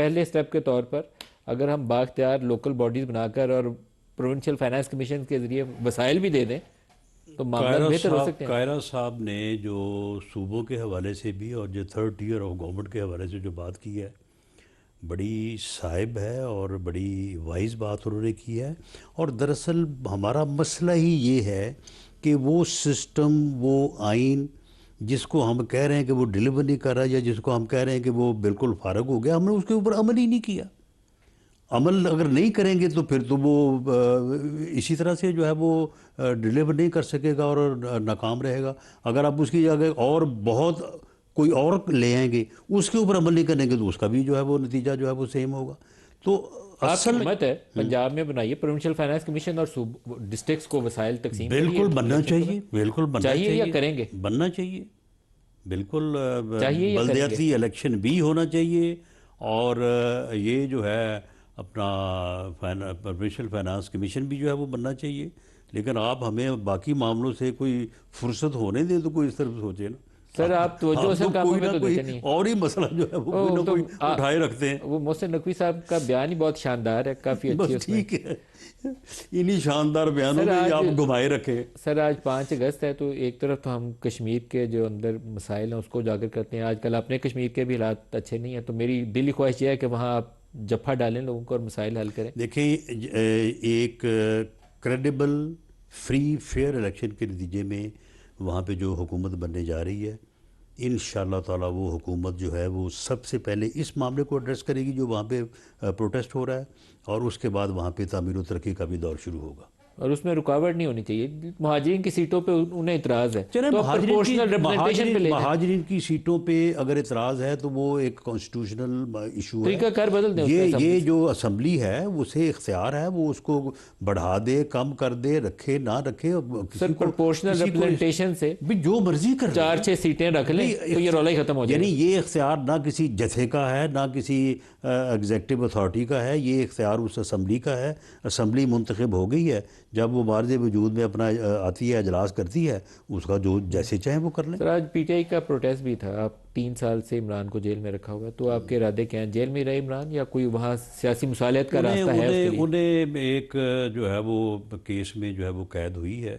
پہلے سٹیپ کے طور پر اگر ہم بااختیار لوکل باڈیز بنا کر اور پروونشل فائنانس کمیشن کے ذریعے وسائل بھی دے دیں تو معاملات بہتر ہو سکتے ہیں. قاہرہ صاحب نے جو صوبوں کے حوالے سے بھی اور جو تھرڈ ٹیئر آف گورنمنٹ کے حوالے سے جو بات کی ہے بڑی صائب ہے اور بڑی وائز بات انہوں نے کی ہے. اور دراصل ہمارا مسئلہ ہی یہ ہے کہ وہ سسٹم، وہ آئین جس کو ہم کہہ رہے ہیں کہ وہ ڈیلیور نہیں کر رہا یا جس کو ہم کہہ رہے ہیں کہ وہ بالکل فارغ ہو گیا، ہم نے اس کے اوپر عمل ہی نہیں کیا. عمل اگر نہیں کریں گے تو پھر تو وہ اسی طرح سے جو ہے وہ ڈیلیور نہیں کر سکے گا اور ناکام رہے گا. اگر آپ اس کی جگہ اور بہت کوئی اور لے آئیں گے، اس کے اوپر عمل نہیں کریں گے تو اس کا بھی جو ہے وہ نتیجہ جو ہے وہ سیم ہوگا. تو اصل مت ہے پنجاب میں بنائیے پروونشل فائنانس کمیشن اور ڈسٹرکٹس کو وسائل تقسیم بالکل بننا چاہیے، بالکل بننا چاہیے یا کریں گے؟ بننا چاہیے بالکل. چاہیے یا بلدیاتی الیکشن بھی ہونا چاہیے اور یہ جو ہے اپنا پروونشل فائنانس کمیشن بھی جو ہے وہ بننا چاہیے. لیکن آپ ہمیں باقی معاملوں سے کوئی فرصت ہونے دیں تو کوئی اس طرف سوچے نا. سر آپ توجہ اصل کاموں میں تو دیتے نہیں اور ہی مسئلہ جو ہے وہ کوئی نہ کوئی اٹھائے رکھتے ہیں. وہ محسن نقوی صاحب کا بیان ہی بہت شاندار ہے، کافی اچھی. بس ٹھیک ہے، انہی شاندار بیانوں میں آپ گھمائے رکھے. سر آج 5 اگست ہے تو ایک طرف تو ہم کشمیر کے جو اندر مسائل ہیں اس کو اجاگر کرتے ہیں. آج کل اپنے کشمیر کے بھی حالات اچھے نہیں ہیں، تو میری دلی خواہش یہ ہے کہ وہاں آپ جپھا ڈالیں لوگوں کو اور مسائل حل کریں. دیکھیں ایک کریڈیبل فری فیئر الیکشن کے نتیجے میں وہاں پہ جو حکومت بننے جا رہی ہے انشاءاللہ تعالیٰ وہ حکومت جو ہے وہ سب سے پہلے اس معاملے کو ایڈریس کرے گی جو وہاں پہ پروٹیسٹ ہو رہا ہے، اور اس کے بعد وہاں پہ تعمیر و ترقی کا بھی دور شروع ہوگا. اور اس میں رکاوٹ نہیں ہونی چاہیے. مہاجرین کی سیٹوں پہ انہیں اعتراض ہے تو مہاجرین کی سیٹوں پہ اگر اعتراض ہے تو وہ ایک کانسٹیٹیوشنل ایشو ہے. طریقہ کار بدل دیں. یہ جو اسمبلی ہے اسے اختیار ہے وہ اس کو بڑھا دے، کم کر دے، رکھے نہ رکھے. سر پروپورشنل ریپرزنٹیشن سے جو مرضی کر 4-6 سیٹیں رکھ لیں تو یہ رولا ہی ختم ہو جائے. یعنی یہ اختیار نہ کسی جتھے کا ہے نہ کسی ایگزیکٹو اتھارٹی کا ہے، یہ اختیار اس اسمبلی کا ہے. اسمبلی منتخب ہو گئی ہے، جب وہ معرض وجود میں اپنا آتی ہے اجلاس کرتی ہے، اس کا جو جیسے چاہیں وہ کر لیں. سر آج پی ٹی آئی کا پروٹیسٹ بھی تھا. آپ 3 سال سے عمران کو جیل میں رکھا ہوا ہے، تو آپ کے ارادے کیا ہیں؟ جیل میں رہے عمران یا کوئی وہاں سیاسی مصالحت کا راستہ ہے اس کے لیے؟ انہیں ایک جو ہے وہ کیس میں جو ہے وہ قید ہوئی ہے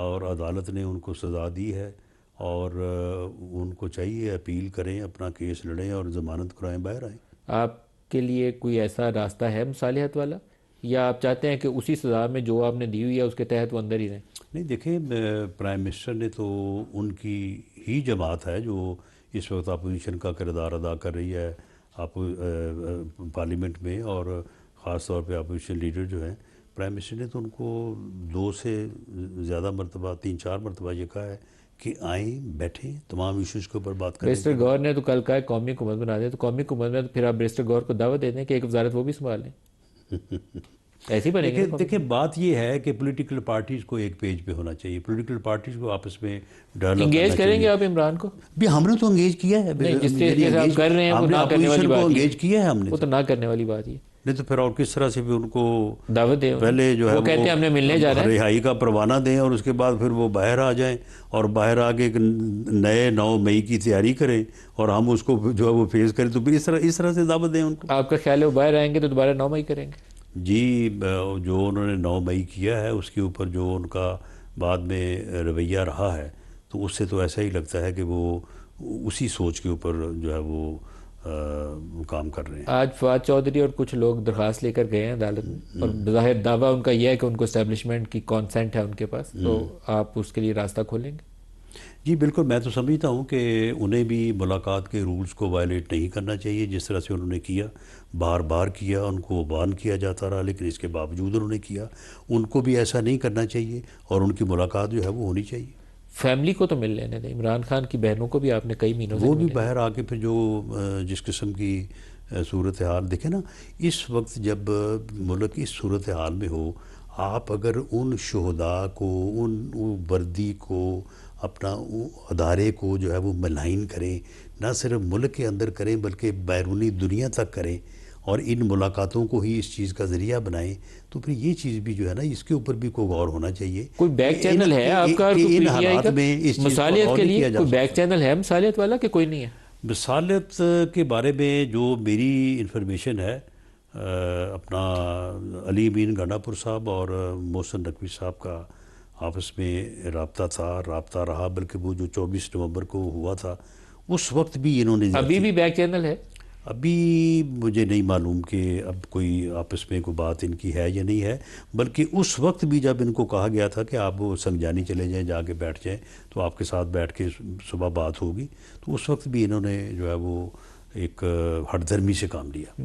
اور عدالت نے ان کو سزا دی ہے، اور ان کو چاہیے اپیل کریں، اپنا کیس لڑیں اور ضمانت کرائیں، باہر آئیں. آپ کے لیے کوئی ایسا راستہ ہے مصالحت والا، یا آپ چاہتے ہیں کہ اسی سزا میں جو آپ نے دی ہوئی ہے اس کے تحت وہ اندر ہی رہیں؟ نہیں دیکھیں، پرائم منسٹر نے تو ان کی ہی جماعت ہے جو اس وقت اپوزیشن کا کردار ادا کر رہی ہے پارلیمنٹ میں، اور خاص طور پہ اپوزیشن لیڈر جو ہیں. پرائم منسٹر نے تو ان کو 2 سے زیادہ مرتبہ 3-4 مرتبہ یہ کہا ہے کہ آئیں، بیٹھیں، تمام ایشوز کے اوپر بات کریں. بیرسٹر گور نے تو کل کہا ہے قومی حکومت بنا دیں، تو قومی حکومت میں تو پھر آپ بیرسٹر گور کو دعوت دے دیں کہ ایک وزارت وہ بھی سنبھال لیں. ایسی بنے گی. دیکھیں بات یہ ہے کہ پولیٹیکل پارٹیز کو ایک پیج پہ ہونا چاہیے، پولیٹیکل پارٹیز کو آپس میں ڈیولپ انگیج کریں گے آپ عمران کو؟ بھی ہم نے تو انگیج کیا ہے، جس طریقے سے آپ کر رہے ہیں وہ نہ کرنے والی بات انگیج کیا ہے ہم نے، وہ تو نہ کرنے والی بات ہی. نہیں تو پھر اور کس طرح سے بھی ان کو دعوت دیں؟ پہلے جو ہے وہ کہتے ہیں ہم نے ملنے جا رہے ہیں، رہائی کا پروانہ دیں، اور اس کے بعد پھر وہ باہر آ جائیں اور باہر آ کے ایک نئے 9 مئی کی تیاری کریں اور ہم اس کو جو ہے وہ فیس کریں. تو پھر اس طرح سے دعوت دیں ان کو. آپ کا خیال ہے وہ باہر آئیں گے تو دوبارہ 9 مئی کریں گے؟ جی، جو انہوں نے 9 مئی کیا ہے اس کے اوپر جو ان کا بعد میں رویہ رہا ہے تو اس سے تو ایسا ہی لگتا ہے کہ وہ اسی سوچ کے اوپر جو ہے وہ کام کر رہے ہیں. آج فواد چودھری اور کچھ لوگ درخواست لے کر گئے ہیں عدالت میں، اور بظاہر دعویٰ ان کا یہ ہے کہ ان کو اسٹیبلشمنٹ کی کانسنٹ ہے ان کے پاس، تو آپ اس کے لیے راستہ کھولیں گے؟ جی بالکل، میں تو سمجھتا ہوں کہ انہیں بھی ملاقات کے رولز کو وائلیٹ نہیں کرنا چاہیے جس طرح سے انہوں نے کیا، بار بار کیا، ان کو بان کیا جاتا رہا، لیکن اس کے باوجود انہوں نے کیا. ان کو بھی ایسا نہیں کرنا چاہیے اور ان کی ملاقات جو ہے وہ ہونی چاہیے. فیملی کو تو مل لینے دیں. عمران خان کی بہنوں کو بھی آپ نے کئی مہینوں سے وہ بھی باہر آ کے پھر جو جس قسم کی صورتحال دیکھیں نا اس وقت، جب ملک اس صورتحال میں ہو، آپ اگر ان شہداء کو، ان وردی کو، اپنا ادارے کو جو ہے وہ ملائن کریں، نہ صرف ملک کے اندر کریں بلکہ بیرونی دنیا تک کریں، اور ان ملاقاتوں کو ہی اس چیز کا ذریعہ بنائیں، تو پھر یہ چیز بھی جو ہے نا اس کے اوپر بھی کوئی غور ہونا چاہیے. کوئی بیک چینل ہے آپ کا ان حالات میں اس چیز مصالحت کے لیے؟ کوئی بیک چینل ہے مصالحت والا کہ کوئی نہیں ہے؟ رسالت کے بارے میں جو میری انفارمیشن ہے، اپنا علی امین گنڈا پور صاحب اور محسن نقوی صاحب کا آپس میں رابطہ رہا، بلکہ وہ جو 24 نومبر کو ہوا تھا اس وقت بھی انہوں نے ابھی بھی بیک چینل ہے؟ ابھی مجھے نہیں معلوم کہ اب کوئی آپس میں کوئی بات ان کی ہے یا نہیں ہے، بلکہ اس وقت بھی جب ان کو کہا گیا تھا کہ آپ وہ سنگجانی چلے جائیں، جا کے بیٹھ جائیں تو آپ کے ساتھ بیٹھ کے صبح بات ہوگی، تو اس وقت بھی انہوں نے جو ہے وہ ایک ہٹ دھرمی سے کام لیا۔